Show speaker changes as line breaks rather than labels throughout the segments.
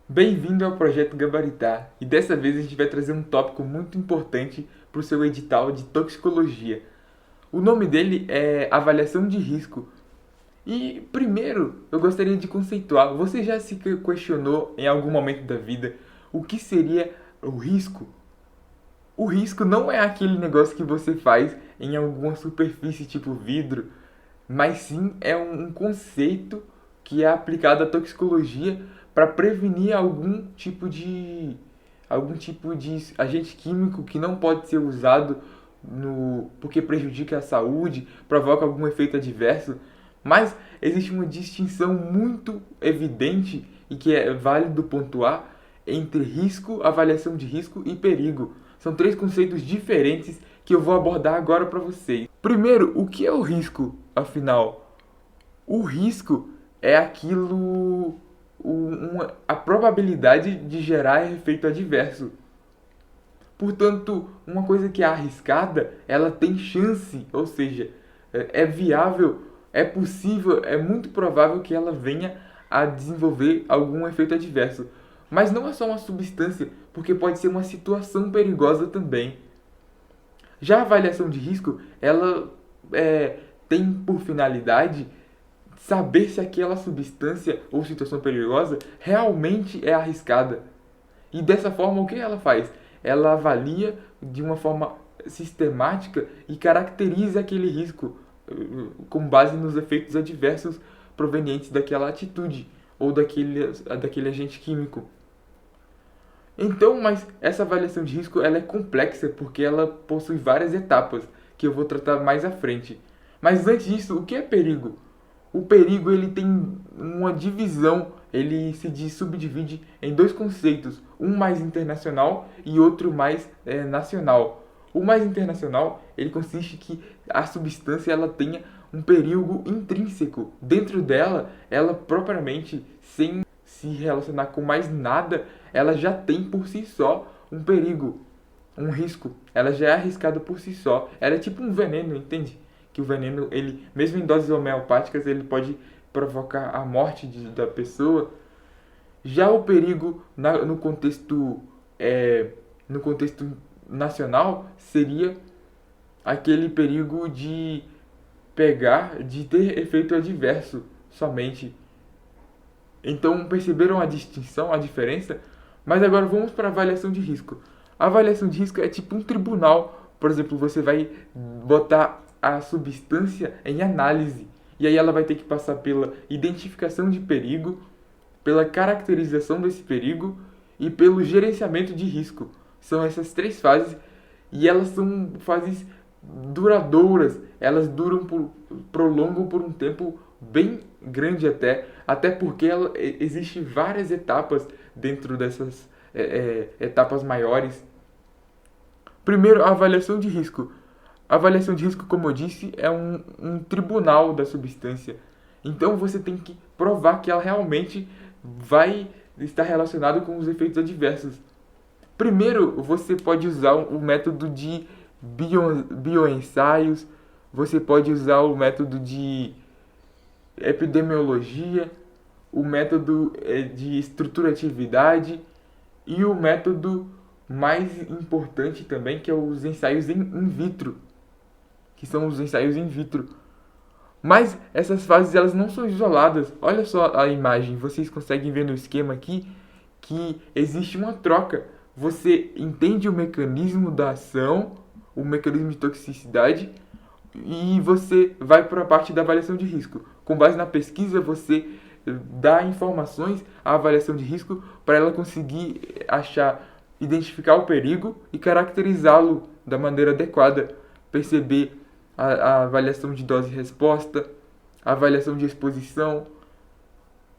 Bem-vindo ao Projeto Gabaritar, e dessa vez a gente vai trazer um tópico muito importante para o seu edital de toxicologia. O nome dele é Avaliação de Risco. E primeiro eu gostaria de conceituar: você já se questionou em algum momento da vida o que seria o risco? O risco não é aquele negócio que você faz em alguma superfície tipo vidro, mas sim é um conceito que é aplicado à toxicologia para prevenir algum tipo de agente químico que não pode ser usado porque prejudica a saúde, provoca algum efeito adverso. Mas existe uma distinção muito evidente e que é válido pontuar entre risco, avaliação de risco e perigo. São três conceitos diferentes que eu vou abordar agora para vocês. Primeiro, o que é o risco, afinal? O risco é a probabilidade de gerar efeito adverso. Portanto, uma coisa que é arriscada, ela tem chance, ou seja, é viável, é possível, é muito provável que ela venha a desenvolver algum efeito adverso. Mas não é só uma substância, porque pode ser uma situação perigosa também. Já a avaliação de risco, ela tem por finalidade saber se aquela substância ou situação perigosa realmente é arriscada. E dessa forma, o que ela faz? Ela avalia de uma forma sistemática e caracteriza aquele risco com base nos efeitos adversos provenientes daquela atitude ou daquele agente químico. Então, mas essa avaliação de risco ela é complexa porque ela possui várias etapas que eu vou tratar mais à frente. Mas antes disso, o que é perigo? O perigo ele tem uma divisão, ele subdivide em dois conceitos, um mais internacional e outro mais nacional. O mais internacional ele consiste que a substância ela tenha um perigo intrínseco dentro dela, ela propriamente sem se relacionar com mais nada, ela já tem por si só um perigo, um risco. Ela já é arriscada por si só. Ela é tipo um veneno, entende? Que o veneno, ele, mesmo em doses homeopáticas, ele pode provocar a morte da pessoa. Já o perigo no contexto nacional seria aquele perigo de ter efeito adverso somente. Então, perceberam a distinção, a diferença? Mas agora vamos para a avaliação de risco. A avaliação de risco é tipo um tribunal. Por exemplo, você vai botar a substância em análise. E aí ela vai ter que passar pela identificação de perigo, pela caracterização desse perigo e pelo gerenciamento de risco. São essas três fases e elas são fases duradouras. Elas prolongam por um tempo bem grande até porque existe várias etapas dentro dessas etapas maiores. Primeiro, a avaliação de risco. A avaliação de risco, como eu disse, é um tribunal da substância. Então você tem que provar que ela realmente vai estar relacionada com os efeitos adversos. Primeiro, você pode usar o método de bioensaios, você pode usar o método de epidemiologia, o método de estruturatividade e o método mais importante também, que é os ensaios in vitro, que são os ensaios in vitro. Mas essas fases elas não são isoladas. Olha só a imagem, vocês conseguem ver no esquema aqui que existe uma troca. Você entende o mecanismo da ação, o mecanismo de toxicidade, e você vai para a parte da avaliação de risco. Com base na pesquisa, você dá informações à avaliação de risco para ela conseguir identificar o perigo e caracterizá-lo da maneira adequada, perceber a avaliação de dose e resposta, a avaliação de exposição,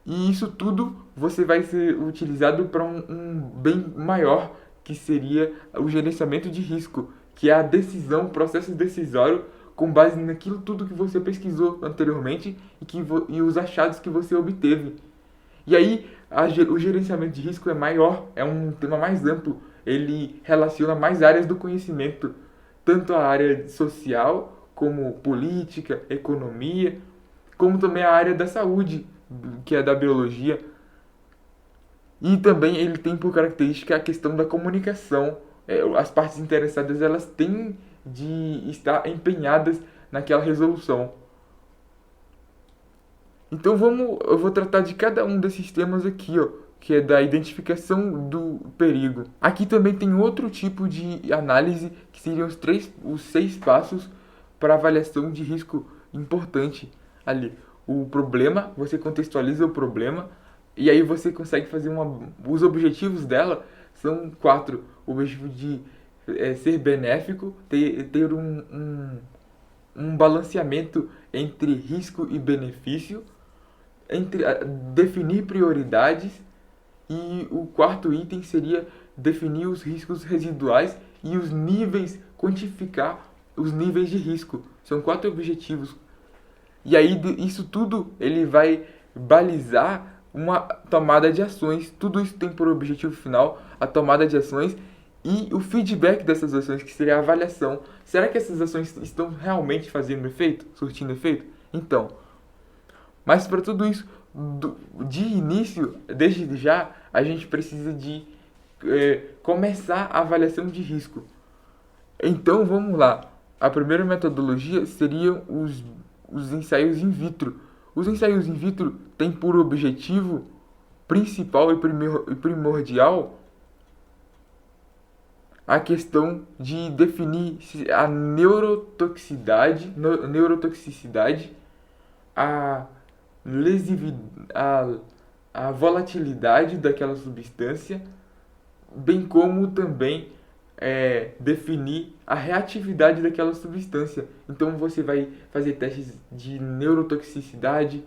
e isso tudo você vai ser utilizado para um bem maior, que seria o gerenciamento de risco, que é a decisão, o processo decisório com base naquilo tudo que você pesquisou anteriormente e os achados que você obteve. E aí o gerenciamento de risco é maior, é um tema mais amplo, ele relaciona mais áreas do conhecimento, tanto a área social, como política, economia, como também a área da saúde, que é da biologia. E também ele tem por característica a questão da comunicação. As partes interessadas elas têm de estar empenhadas naquela resolução. Então eu vou tratar de cada um desses temas aqui, ó, que é da identificação do perigo. Aqui também tem outro tipo de análise, que seriam os 6 passos para avaliação de risco importante ali. O problema, você contextualiza o problema, e aí você consegue fazer os objetivos dela são 4. O objetivo de ser benéfico, ter um balanceamento entre risco e benefício, definir prioridades, e o quarto item seria definir os riscos residuais e os níveis, quantificar os níveis de risco. São 4 objetivos. E aí isso tudo ele vai balizar uma tomada de ações. Tudo isso tem por objetivo final a tomada de ações e o feedback dessas ações, que seria a avaliação. Será que essas ações estão realmente fazendo efeito, surtindo efeito? Então, mas para tudo isso, de início, desde já, a gente precisa de começar a avaliação de risco. Então vamos lá. A primeira metodologia seriam os ensaios in vitro. Os ensaios in vitro têm por objetivo principal e primordial a questão de definir a neurotoxicidade, a a volatilidade daquela substância, bem como também definir a reatividade daquela substância. Então você vai fazer testes de neurotoxicidade,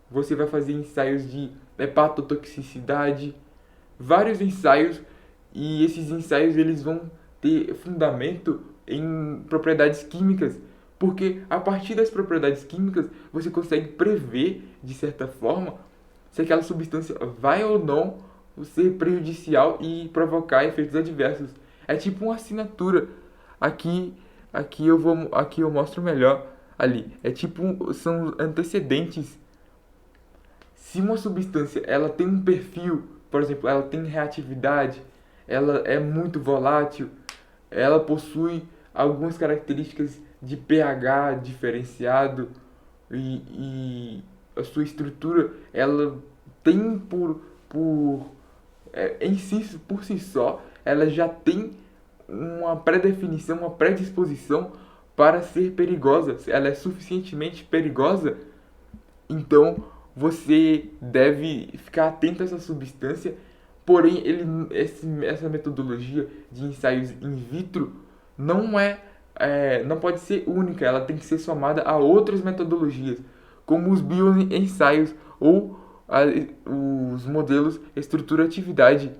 você vai fazer ensaios de hepatotoxicidade, vários ensaios, e esses ensaios eles vão ter fundamento em propriedades químicas, porque a partir das propriedades químicas você consegue prever, de certa forma, se aquela substância vai ou não ser prejudicial e provocar efeitos adversos. É tipo uma assinatura. Aqui eu mostro melhor ali. São antecedentes. Se uma substância ela tem um perfil, por exemplo, ela tem reatividade, ela é muito volátil, ela possui algumas características de pH diferenciado, e a sua estrutura ela tem por si só, ela já tem uma pré-definição, uma predisposição para ser perigosa. Ela é suficientemente perigosa, então você deve ficar atento a essa substância. Porém, essa metodologia de ensaios in vitro não pode ser única, ela tem que ser somada a outras metodologias, como os bioensaios ou os modelos estrutura-atividade.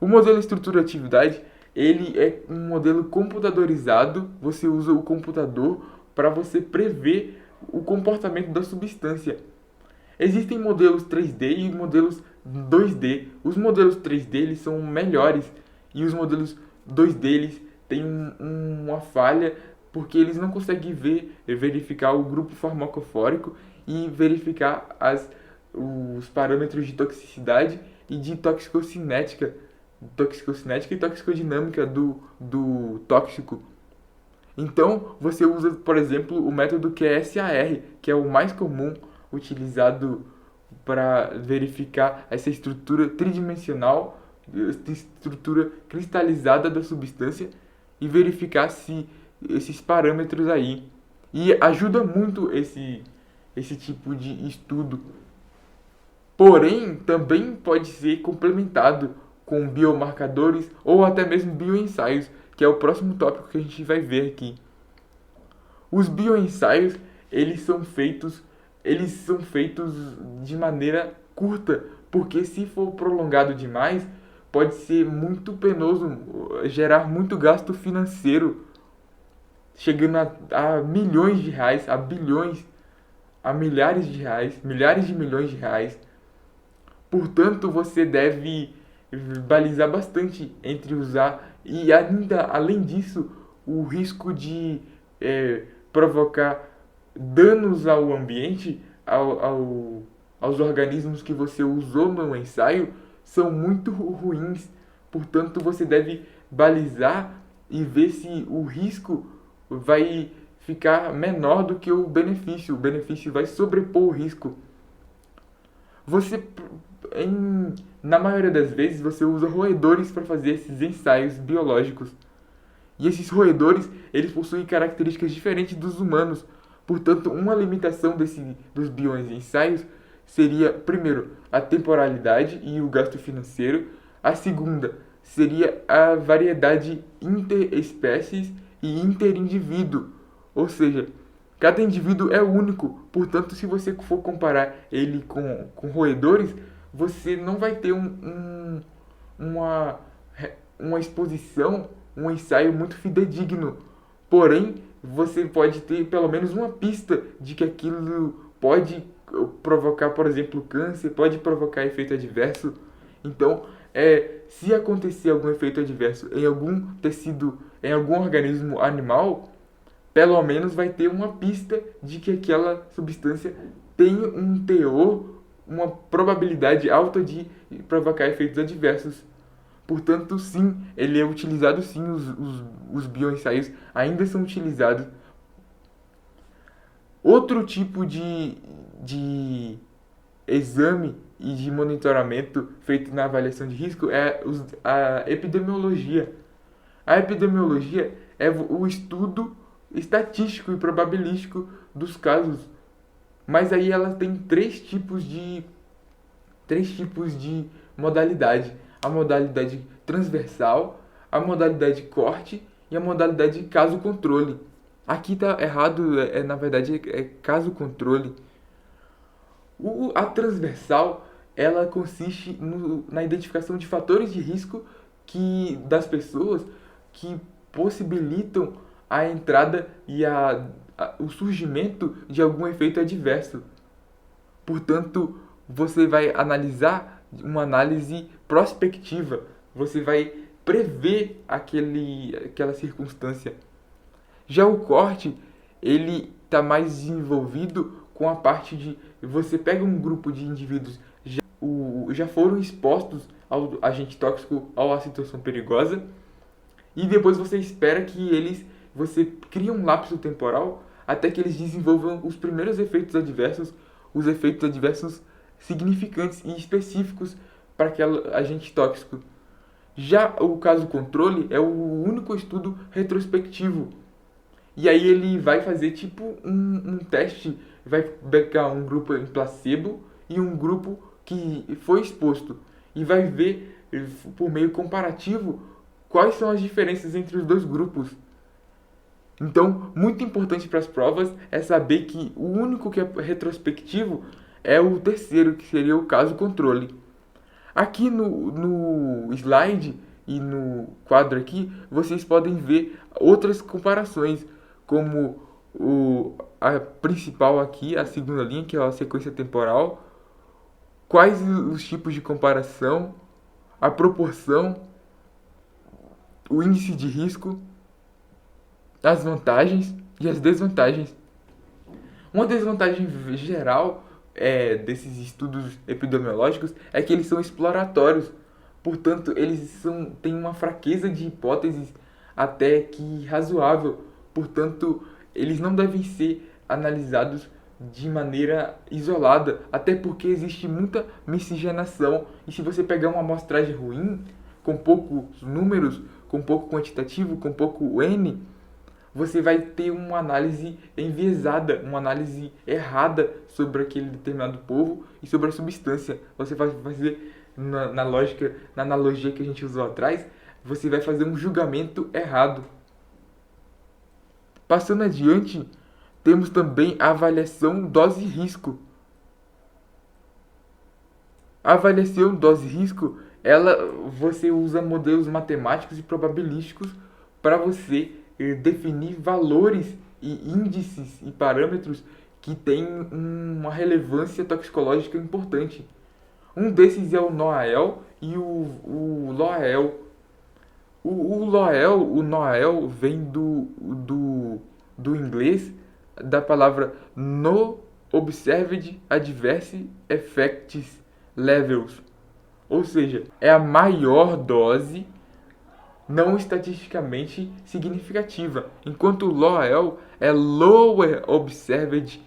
O modelo estrutura-atividade ele é um modelo computadorizado. Você usa o computador para você prever o comportamento da substância. Existem modelos 3D e modelos 2D. Os modelos 3D eles são melhores, e os modelos 2D eles têm uma falha, porque eles não conseguem verificar o grupo farmacofórico e verificar os parâmetros de toxicidade e de toxicocinética e toxicodinâmica do tóxico. Então, você usa, por exemplo, o método QSAR, que é o mais comum utilizado para verificar essa estrutura tridimensional, estrutura cristalizada da substância, e verificar se esses parâmetros aí. E ajuda muito esse tipo de estudo. Porém, também pode ser complementado com biomarcadores ou até mesmo bioensaios, que é o próximo tópico que a gente vai ver aqui. Os bioensaios, eles são feitos de maneira curta, porque se for prolongado demais, pode ser muito penoso, gerar muito gasto financeiro, chegando a milhões de reais, a bilhões, a milhares de reais, milhares de milhões de reais. Portanto, você deve balizar bastante entre usar, e ainda além disso, o risco de provocar danos ao ambiente, aos organismos que você usou no ensaio, são muito ruins. Portanto, você deve balizar e ver se o risco vai ficar menor do que o benefício. O benefício vai sobrepor o risco. Você, na maioria das vezes, você usa roedores para fazer esses ensaios biológicos. E esses roedores, eles possuem características diferentes dos humanos. Portanto, uma limitação dos bioensaios seria, primeiro, a temporalidade e o gasto financeiro. A segunda seria a variedade interespécies e interindivíduo. Ou seja, cada indivíduo é único. Portanto, se você for comparar ele com roedores, você não vai ter uma exposição, um ensaio muito fidedigno. Porém, você pode ter pelo menos uma pista de que aquilo pode provocar, por exemplo, câncer, pode provocar efeito adverso. Então, se acontecer algum efeito adverso em algum tecido, em algum organismo animal, pelo menos vai ter uma pista de que aquela substância tem um teor, uma probabilidade alta de provocar efeitos adversos. Portanto, sim, ele é utilizado sim, os bioensaios ainda são utilizados. Outro tipo de exame e de monitoramento feito na avaliação de risco é a epidemiologia. A epidemiologia é o estudo estatístico e probabilístico dos casos. Mas aí ela tem três tipos de modalidade. A modalidade transversal, a modalidade corte e a modalidade caso-controle. Aqui tá errado, na verdade é caso-controle. A transversal, ela consiste na identificação de fatores de risco das pessoas que possibilitam a entrada e o surgimento de algum efeito adverso. Portanto, você vai analisar uma análise prospectiva. Você vai prever aquela circunstância. Já o corte, ele está mais desenvolvido com a parte de você pega um grupo de indivíduos já foram expostos ao agente tóxico, à situação perigosa, e depois você espera que você cria um lapso temporal até que eles desenvolvam os primeiros efeitos adversos, os efeitos adversos significantes e específicos para aquele agente tóxico. Já o caso controle é o único estudo retrospectivo. E aí ele vai fazer tipo um teste, vai pegar um grupo em placebo e um grupo que foi exposto. E vai ver, por meio comparativo, quais são as diferenças entre os dois grupos. Então, muito importante para as provas é saber que o único que é retrospectivo é o terceiro, que seria o caso controle. Aqui no slide e no quadro aqui, vocês podem ver outras comparações, como a principal aqui, a segunda linha, que é a sequência temporal, quais os tipos de comparação, a proporção, o índice de risco, as vantagens e as desvantagens. Uma desvantagem geral desses estudos epidemiológicos é que eles são exploratórios. Portanto, eles têm uma fraqueza de hipóteses até que razoável. Portanto, eles não devem ser analisados de maneira isolada, até porque existe muita miscigenação. E se você pegar uma amostragem ruim, com poucos números, com pouco quantitativo, com pouco N, você vai ter uma análise enviesada, uma análise errada sobre aquele determinado povo e sobre a substância. Você vai fazer, na lógica, na analogia que a gente usou atrás, você vai fazer um julgamento errado. Passando adiante, temos também a avaliação dose-risco. A avaliação dose-risco, você usa modelos matemáticos e probabilísticos para você definir valores e índices e parâmetros que têm uma relevância toxicológica importante. Um desses é o NOAEL e o LOAEL. O NOAEL vem do inglês, da palavra No Observed Adverse Effects Levels, Ou seja, é a maior dose não estatisticamente significativa, enquanto LOL é Lower Observed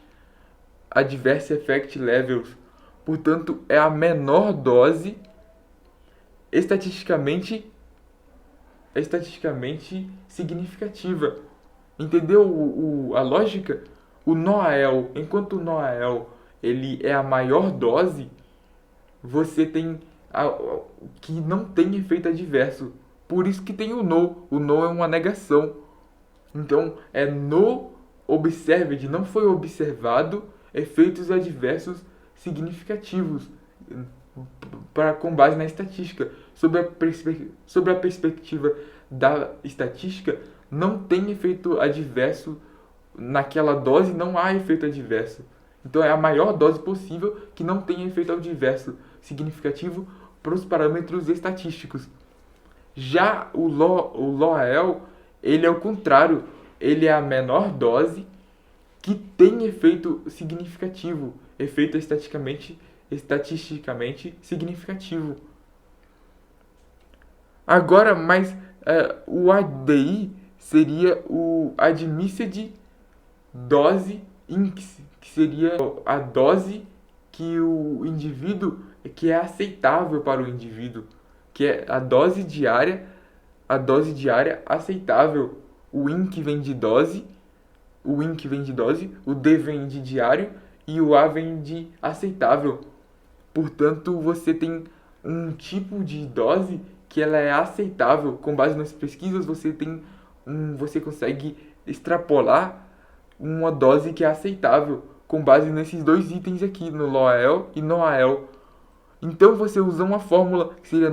Adverse Effect Levels, portanto é a menor dose estatisticamente significativa. Entendeu a lógica? O NOAEL, enquanto o NOAEL ele é a maior dose, você tem que não tem efeito adverso. Por isso que tem o no. O no é uma negação. Então, é no observed, não foi observado efeitos adversos significativos com base na estatística. Sobre a perspectiva da estatística, não tem efeito adverso naquela dose, não há efeito adverso. Então é a maior dose possível que não tenha efeito adverso significativo para os parâmetros estatísticos. Já o LOAEL, ele é o contrário, ele é a menor dose que tem efeito significativo, efeito estatisticamente significativo. Agora, mas o ADI seria o Admitted Dose Index, que seria a dose que o indivíduo, que é aceitável para o indivíduo, que é a dose diária aceitável. O IN vem de dose, o D vem de diário e o A vem de aceitável. Portanto, você tem um tipo de dose que ela é aceitável. Com base nas pesquisas, você consegue extrapolar uma dose que é aceitável com base nesses dois itens aqui, no LOAEL e NOAEL. Então você usa uma fórmula que seria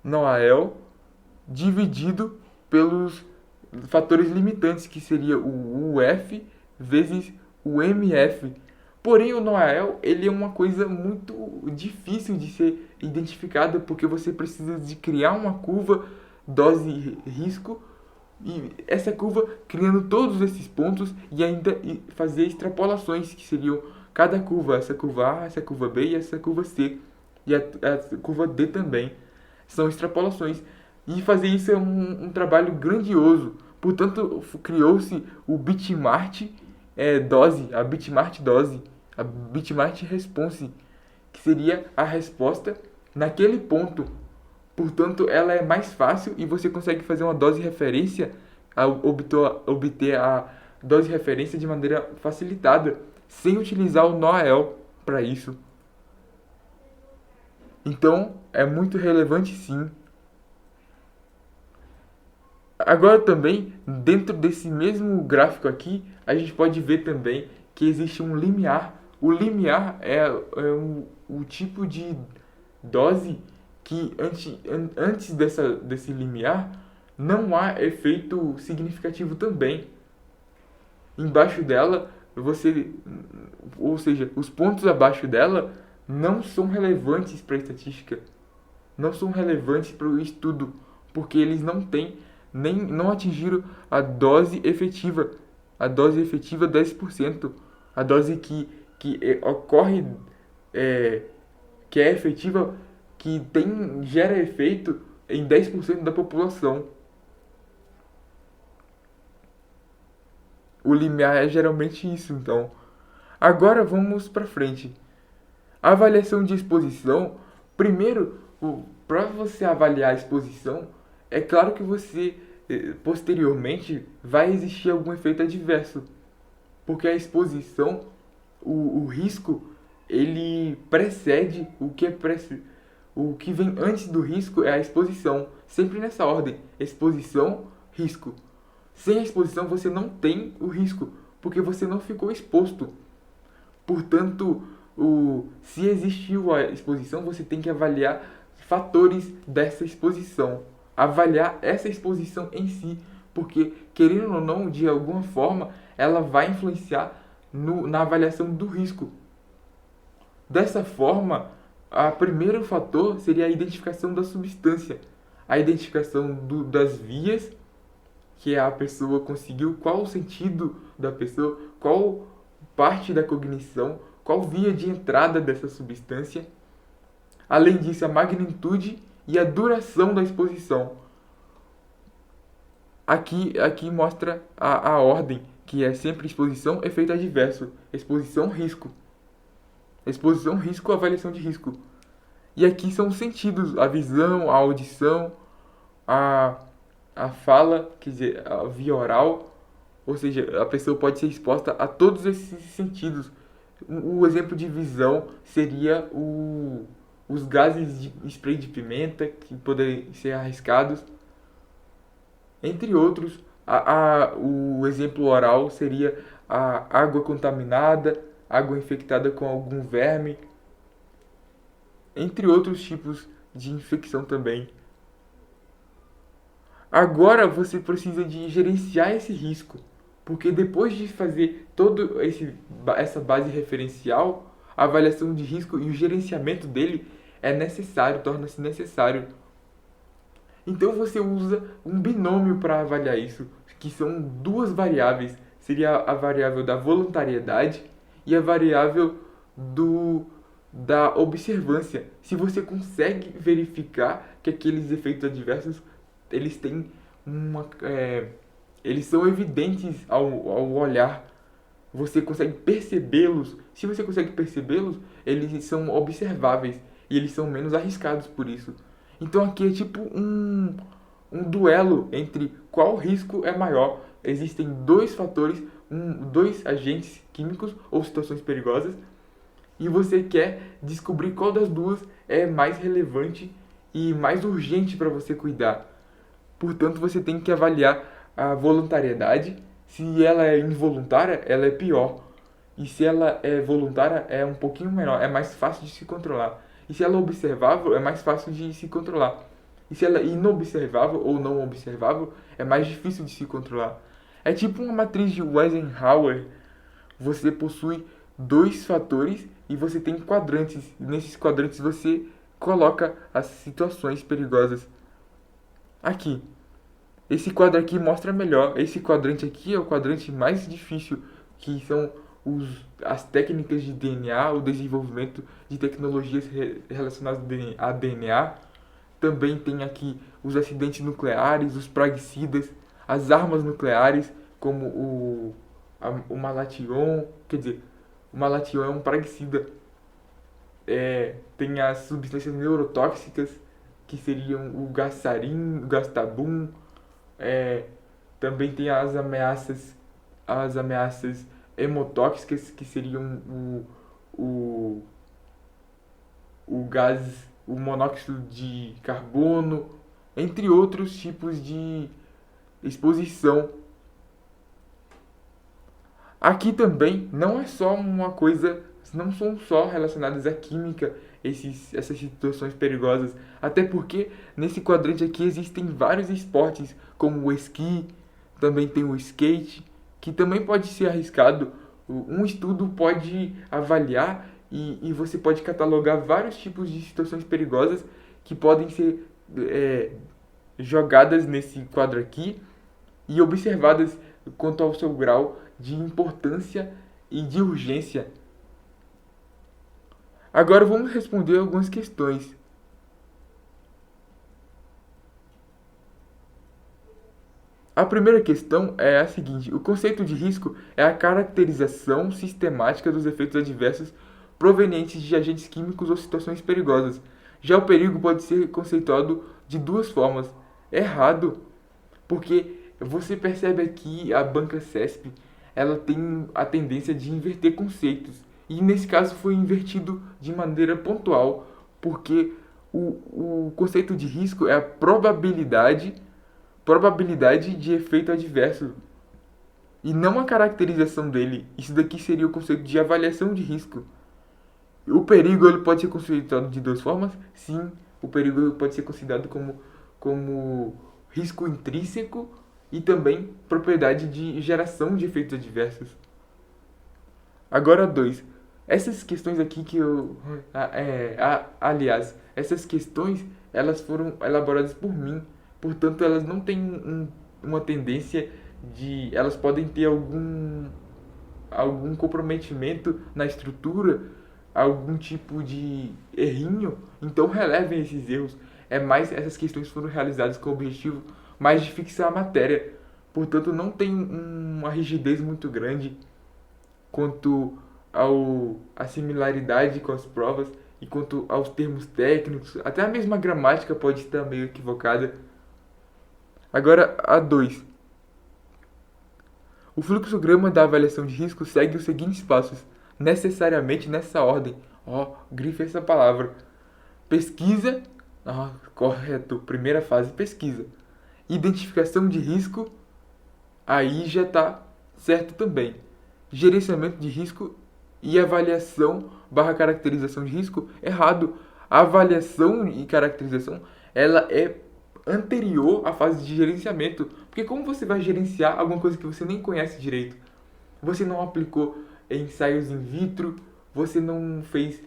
NOAEL dividido pelos fatores limitantes, que seria o UF vezes o MF. Porém, o NOAEL ele é uma coisa muito difícil de ser identificada, porque você precisa de criar uma curva dose-risco, e essa curva criando todos esses pontos e ainda fazer extrapolações, que seriam cada curva, essa curva A, essa curva B e essa curva C, e a curva D também. São extrapolações. E fazer isso é um trabalho grandioso. Portanto, criou-se o Bitmart dose, a Bitmart dose, a Bitmart response, que seria a resposta naquele ponto. Portanto, ela é mais fácil e você consegue fazer uma dose referência, obter a dose referência de maneira facilitada, sem utilizar o NOAEL para isso. Então, é muito relevante sim. Agora também, dentro desse mesmo gráfico aqui, a gente pode ver também que existe um limiar. O limiar é o tipo de dose que antes desse limiar não há efeito significativo também. Embaixo dela, ou seja, os pontos abaixo dela não são relevantes para a estatística, não são relevantes para o estudo, porque eles não atingiram a dose efetiva 10%, a dose que ocorre, que é efetiva, que gera efeito em 10% da população. O limiar é geralmente isso, então. Agora vamos para frente. A avaliação de exposição. Primeiro, para você avaliar a exposição, é claro que você, posteriormente, vai existir algum efeito adverso. Porque a exposição, o risco, ele precede o que vem antes do risco é a exposição. Sempre nessa ordem: exposição, risco. Sem a exposição você não tem o risco, porque você não ficou exposto. Portanto, se existiu a exposição, você tem que avaliar fatores dessa exposição. Avaliar essa exposição em si, porque, querendo ou não, de alguma forma, ela vai influenciar na avaliação do risco. Dessa forma, o primeiro fator seria a identificação da substância, a identificação das vias que a pessoa conseguiu, qual o sentido da pessoa, qual parte da cognição, qual via de entrada dessa substância, Além disso, a magnitude e a duração da exposição. Aqui mostra a ordem, que é sempre exposição, efeito adverso, exposição, risco. Exposição, risco, avaliação de risco. E aqui são os sentidos, a visão, a audição, a, a fala, quer dizer, a via oral, ou seja, a pessoa pode ser exposta a todos esses sentidos. O exemplo de visão seria os gases de spray de pimenta, que podem ser arriscados, entre outros. O exemplo oral seria a água contaminada, água infectada com algum verme, entre outros tipos de infecção também. Agora você precisa de gerenciar esse risco, porque depois de fazer toda essa base referencial, a avaliação de risco e o gerenciamento dele é necessário, torna-se necessário. Então você usa um binômio para avaliar isso, que são duas variáveis. Seria a variável da voluntariedade e a variável da observância. Se você consegue verificar que aqueles efeitos adversos eles têm eles são evidentes ao olhar. Você consegue percebê-los. Se você consegue percebê-los, eles são observáveis e eles são menos arriscados por isso. Então aqui é tipo um duelo entre qual risco é maior. Existem dois fatores, dois agentes químicos ou situações perigosas, e você quer descobrir qual das duas é mais relevante e mais urgente para você cuidar. Portanto, você tem que avaliar a voluntariedade. Se ela é involuntária, ela é pior. E se ela é voluntária, é um pouquinho menor, é mais fácil de se controlar. E se ela é observável, é mais fácil de se controlar. E se ela é inobservável ou não observável, é mais difícil de se controlar. É tipo uma matriz de Eisenhower. Você possui dois fatores e você tem quadrantes. E nesses quadrantes você coloca as situações perigosas. Aqui. Esse quadro aqui mostra melhor. Esse quadrante aqui é o quadrante mais difícil, que são as técnicas de DNA, o desenvolvimento de tecnologias relacionadas a DNA. Também tem aqui os acidentes nucleares, os praguicidas, as armas nucleares, como o malation. Quer dizer, o malation é um praguicida. Tem as substâncias neurotóxicas, que seriam o gás sarin, o gás tabum. Também tem as ameaças hemotóxicas, que seriam o gás, o monóxido de carbono, entre outros tipos de exposição. Aqui também não é só uma coisa, não são só relacionadas à química essas situações perigosas, até porque nesse quadrante aqui existem vários esportes, como o esqui, também tem o skate, que também pode ser arriscado. Um estudo pode avaliar e você pode catalogar vários tipos de situações perigosas que podem ser jogadas nesse quadro aqui e observadas quanto ao seu grau de importância e de urgência. Agora vamos responder algumas questões. A primeira questão é a seguinte: o conceito de risco é a caracterização sistemática dos efeitos adversos provenientes de agentes químicos ou situações perigosas. Já o perigo pode ser conceituado de duas formas. Errado, porque você percebe aqui a banca CESP, ela tem a tendência de inverter conceitos. E nesse caso foi invertido de maneira pontual, porque o conceito de risco é a probabilidade de efeito adverso e não a caracterização dele. Isso daqui seria o conceito de avaliação de risco. O perigo ele pode ser considerado de duas formas. Sim, o perigo pode ser considerado como risco intrínseco e também propriedade de geração de efeitos adversos. Agora, 2. Essas questões aqui que eu... aliás, essas questões elas foram elaboradas por mim. Portanto, elas não têm uma tendência de... Elas podem ter algum comprometimento na estrutura algum tipo de errinho, então relevem esses erros. É mais, essas questões foram realizadas com o objetivo mais de fixar a matéria. Portanto, não tem uma rigidez muito grande quanto à similaridade com as provas e quanto aos termos técnicos. Até a mesma gramática pode estar meio equivocada. Agora, a 2. O fluxograma da avaliação de risco segue os seguintes passos, necessariamente nessa ordem. Grife essa palavra. Pesquisa, correto, primeira fase, pesquisa. Identificação de risco, aí já está certo também. Gerenciamento de risco e avaliação / caracterização de risco, errado. A avaliação e caracterização, ela é anterior à fase de gerenciamento. Porque como você vai gerenciar alguma coisa que você nem conhece direito? Você não aplicou ensaios in vitro, você não fez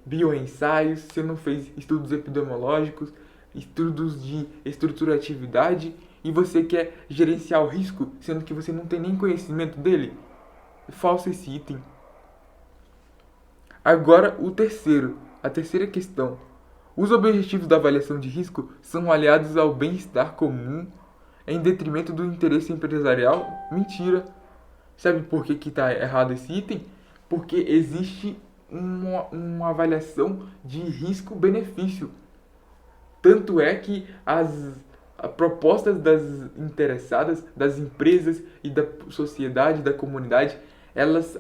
bioensaios, você não fez estudos epidemiológicos, estudos de estruturatividade, e você quer gerenciar o risco, sendo que você não tem nem conhecimento dele? Falso esse item. Agora a terceira questão. Os objetivos da avaliação de risco são aliados ao bem-estar comum em detrimento do interesse empresarial? Mentira. Sabe por que está errado esse item? Porque existe uma avaliação de risco-benefício. Tanto é que as propostas das interessadas, das empresas e da sociedade, da comunidade,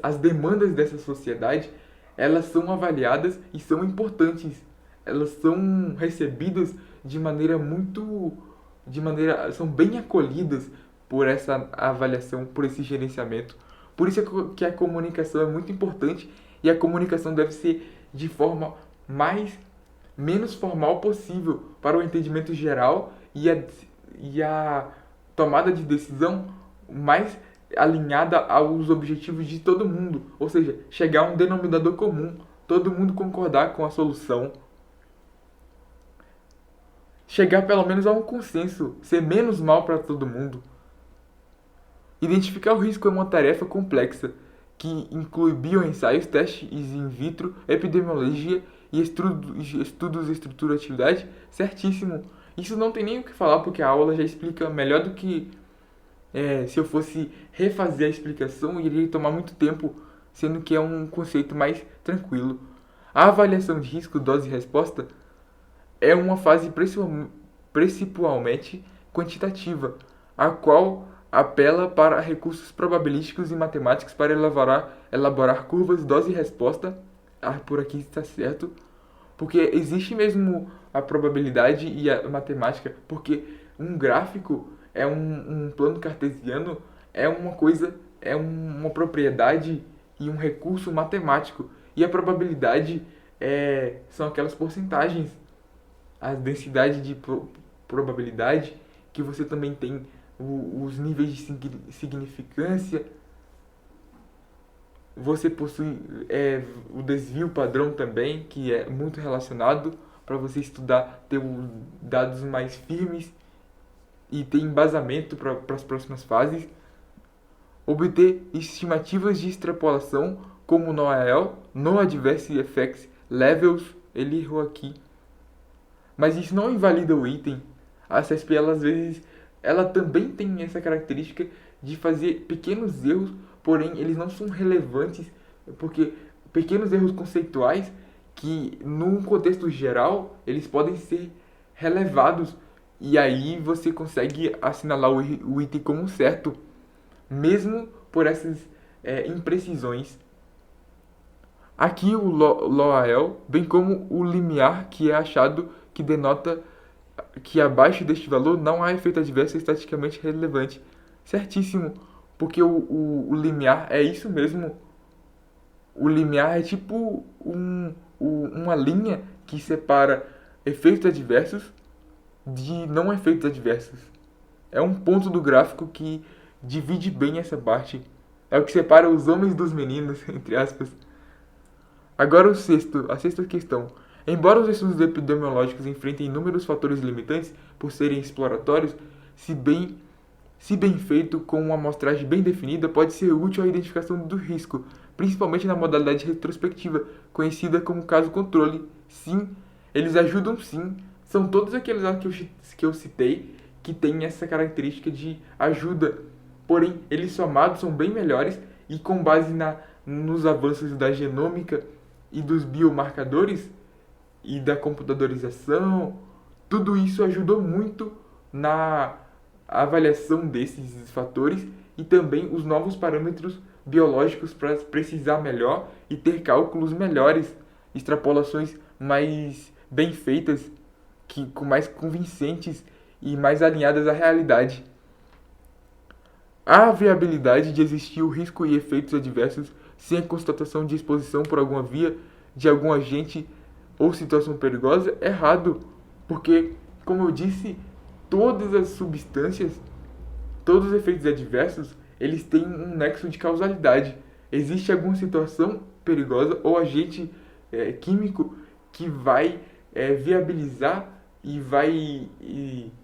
as demandas dessa sociedade, elas são avaliadas e são importantes. Elas são recebidas são bem acolhidas por essa avaliação, por esse gerenciamento. Por isso que a comunicação é muito importante, e a comunicação deve ser de forma menos formal possível para o entendimento geral e a tomada de decisão mais alinhada aos objetivos de todo mundo, ou seja, chegar a um denominador comum, todo mundo concordar com a solução, chegar pelo menos a um consenso, ser menos mal para todo mundo. Identificar o risco é uma tarefa complexa, que inclui bioensaios, testes in vitro, epidemiologia e estudos de estruturatividade. Certíssimo. Isso não tem nem o que falar, porque a aula já explica melhor do que se eu fosse refazer a explicação, iria tomar muito tempo, sendo que é um conceito mais tranquilo. A avaliação de risco, dose e resposta é uma fase principalmente quantitativa, a qual apela para recursos probabilísticos e matemáticos para elaborar curvas dose e resposta. Por aqui está certo, porque existe mesmo a probabilidade e a matemática, porque um gráfico é um plano cartesiano, é uma propriedade e um recurso matemático, e a probabilidade são aquelas porcentagens, a densidade de probabilidade, que você também tem os níveis de significância, você possui o desvio padrão também, que é muito relacionado para você estudar, ter dados mais firmes e ter embasamento para as próximas fases. Obter estimativas de extrapolação, como NOAEL, No Adverse Effects Levels, ele errou aqui. Mas isso não invalida o item. A CESP, ela, às vezes, ela também tem essa característica de fazer pequenos erros, porém eles não são relevantes, porque pequenos erros conceituais que, num contexto geral, eles podem ser relevados, e aí você consegue assinalar o item como certo, mesmo por essas imprecisões. Aqui o LOAEL, bem como o limiar, que é achado que denota que abaixo deste valor não há efeito adverso estatisticamente relevante. Certíssimo, porque o limiar é isso mesmo. O limiar é tipo uma linha que separa efeitos adversos de não efeitos adversos. É um ponto do gráfico que divide bem essa parte. É o que separa os homens dos meninos, entre aspas. Agora a sexta questão. Embora os estudos epidemiológicos enfrentem inúmeros fatores limitantes por serem exploratórios, se bem feito com uma amostragem bem definida, pode ser útil à identificação do risco, principalmente na modalidade retrospectiva, conhecida como caso controle. Sim, eles ajudam sim. São todos aqueles lá que eu citei que têm essa característica de ajuda. Porém, eles somados são bem melhores e com base nos avanços da genômica e dos biomarcadores e da computadorização, tudo isso ajudou muito na avaliação desses fatores e também os novos parâmetros biológicos para precisar melhor e ter cálculos melhores, extrapolações mais bem feitas, mais convincentes e mais alinhadas à realidade. Há a viabilidade de existir o risco e efeitos adversos sem a constatação de exposição por alguma via de algum agente ou situação perigosa? Errado, porque, como eu disse, todas as substâncias, todos os efeitos adversos, eles têm um nexo de causalidade. Existe alguma situação perigosa ou agente químico que vai viabilizar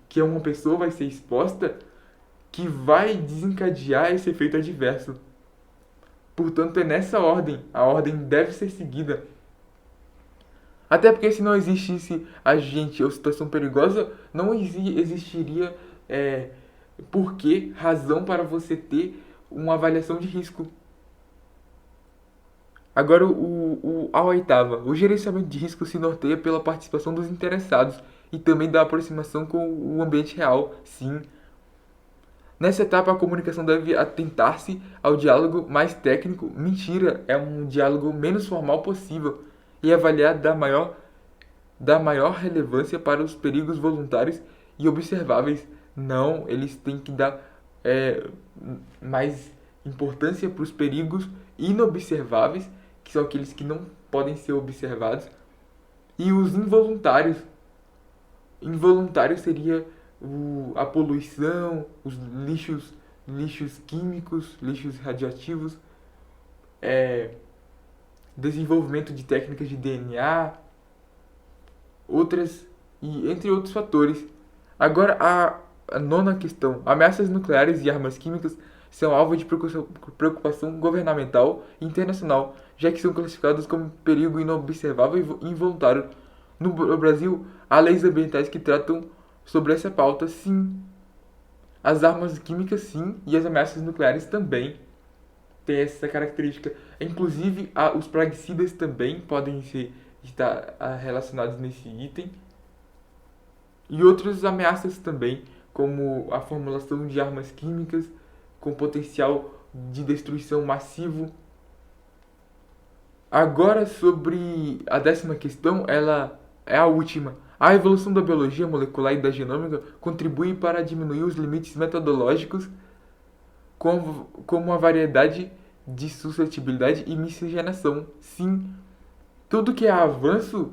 que uma pessoa vai ser exposta, que vai desencadear esse efeito adverso. Portanto, é nessa ordem. A ordem deve ser seguida. Até porque se não existisse agente ou situação perigosa, não existiria razão para você ter uma avaliação de risco. Agora, a oitava. O gerenciamento de risco se norteia pela participação dos interessados e também da aproximação com o ambiente real. Sim. Nessa etapa, a comunicação deve atentar-se ao diálogo mais técnico. Mentira, é um diálogo menos formal possível e avaliar da maior relevância para os perigos voluntários e observáveis. Não, eles têm que dar mais importância para os perigos inobserváveis, que são aqueles que não podem ser observados, e os involuntários. Involuntário seria a poluição, os lixos químicos, lixos radioativos, desenvolvimento de técnicas de DNA, entre outros fatores. Agora, a nona questão. Ameaças nucleares e armas químicas são alvo de preocupação governamental e internacional, já que são classificadas como perigo inobservável e involuntário. No Brasil, há leis ambientais que tratam sobre essa pauta, sim. As armas químicas, sim, e as ameaças nucleares também têm essa característica. Inclusive, os praguicidas também podem estar relacionados nesse item. E outras ameaças também, como a formulação de armas químicas com potencial de destruição massivo. Agora, sobre a 10ª questão, ela é a última. A evolução da biologia molecular e da genômica contribui para diminuir os limites metodológicos como a variedade de suscetibilidade e miscigenação. Sim, tudo que é avanço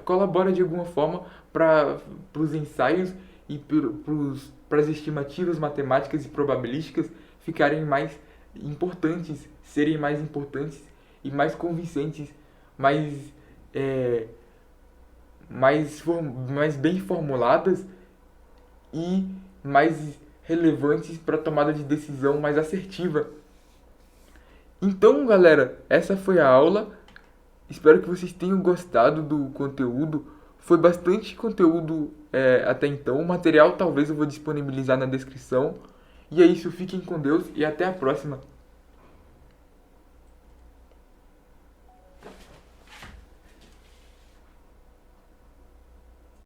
colabora de alguma forma para os ensaios e para as estimativas matemáticas e probabilísticas ficarem mais importantes, serem mais importantes e mais convincentes, mais bem formuladas e mais relevantes para a tomada de decisão mais assertiva. Então, galera, essa foi a aula. Espero que vocês tenham gostado do conteúdo. Foi bastante conteúdo até então. O material talvez eu vou disponibilizar na descrição. E é isso, fiquem com Deus e até a próxima.